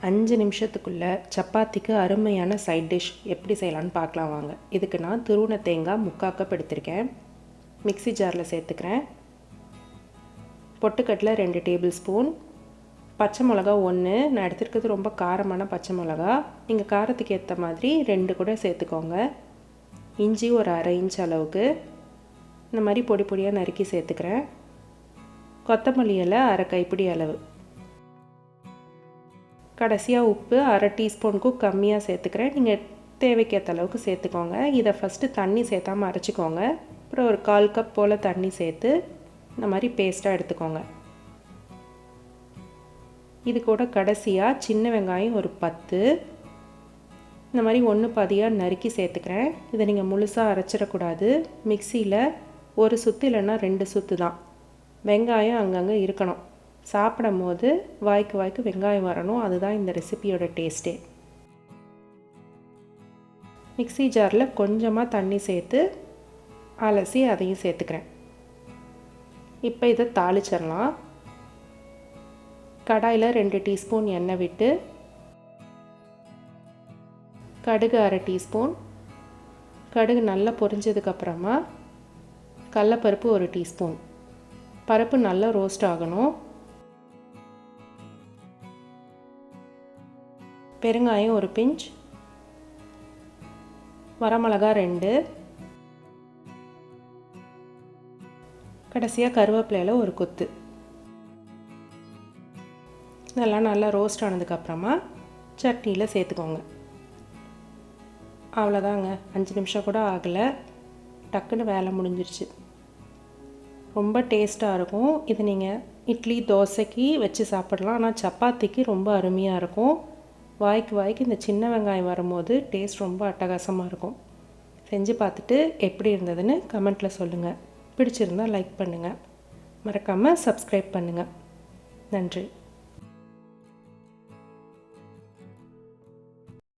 5 நிமிஷத்துக்குள்ளே சப்பாத்திக்கு அருமையான சைட் டிஷ் எப்படி செய்யலான்னு பார்க்கலாம் வாங்க. இதுக்கு நான் துருவின தேங்காய் 3/4 கப் எடுத்திருக்கேன். மிக்ஸி ஜாரில் சேர்த்துக்கிறேன். பொட்டுக்கடலை 2 டேபிள் ஸ்பூன், பச்சை மிளகா 1. நான் எடுத்துருக்கிறது ரொம்ப காரமான பச்சை மிளகா. நீங்கள் காரத்துக்கு ஏற்ற மாதிரி 2 கூட சேர்த்துக்கோங்க. இஞ்சி ஒரு 1/2 இன்ச் அளவுக்கு இந்த மாதிரி பொடி பொடியாக நறுக்கி சேர்த்துக்கிறேன். கொத்தமல்லி இலை 1/2 கைப்பிடி அளவு. கடைசியாக உப்பு 1/2 டீஸ்பூனுக்கும் கம்மியாக சேர்த்துக்கிறேன். நீங்கள் தேவைக்கேற்ற அளவுக்கு சேர்த்துக்கோங்க. இதை ஃபஸ்ட்டு தண்ணி சேர்த்தாமல் அரைச்சிக்கோங்க. அப்புறம் ஒரு 1/4 கப் போல் தண்ணி சேர்த்து இந்த மாதிரி பேஸ்ட்டாக எடுத்துக்கோங்க. இது கூட கடைசியாக சின்ன வெங்காயம் ஒரு 10 இந்த மாதிரி 1 பாதியாக நறுக்கி சேர்த்துக்கிறேன். இதை நீங்கள் முழுசாக அரைச்சிடக்கூடாது. மிக்சியில் ஒரு சுற்று இல்லைன்னா 2 சுற்று தான். வெங்காயம் அங்கங்கே இருக்கணும். சாப்பிடும் போது வாய்க்கு வெங்காயம் வரணும். அதுதான் இந்த ரெசிபியோட டேஸ்ட்டே. மிக்ஸி ஜாரில் கொஞ்சமாக தண்ணி சேர்த்து அலசி அதையும் சேர்த்துக்கிறேன். இப்போ இதை தாளிச்சிடலாம். கடாயில் 2 டீஸ்பூன் எண்ணெய் விட்டு கடுகு 1/2 டீஸ்பூன். கடுகு நல்லா பொரிஞ்சதுக்கப்புறமா கடலைப்பருப்பு 1 டீஸ்பூன். பருப்பு நல்லா ரோஸ்ட் ஆகணும். பெருங்காயம் 1 பிஞ்ச், வரமிளகா 2, கடைசியாக கருவேப்பிலையில் 1 கொத்து. இதெல்லாம் நல்லா ரோஸ்ட் ஆனதுக்கப்புறமா சட்னியில் சேர்த்துக்கோங்க. அவ்வளோதாங்க. 5 நிமிஷம் கூட ஆகலை, டக்குன்னு வேலை முடிஞ்சிருச்சு. ரொம்ப டேஸ்ட்டாக இருக்கும். இது நீங்கள் இட்லி தோசைக்கு வச்சு சாப்பிடலாம். ஆனால் சப்பாத்திக்கு ரொம்ப அருமையாக இருக்கும். வாய்க்கு இந்த சின்ன வெங்காயம் வரும்போது டேஸ்ட் ரொம்ப அட்டகாசமாக இருக்கும். செஞ்சு பார்த்துட்டு எப்படி இருந்ததுன்னு கமெண்ட்டில் சொல்லுங்கள். பிடிச்சிருந்தால் லைக் பண்ணுங்கள். மறக்காமல் சப்ஸ்கிரைப் பண்ணுங்கள். நன்றி.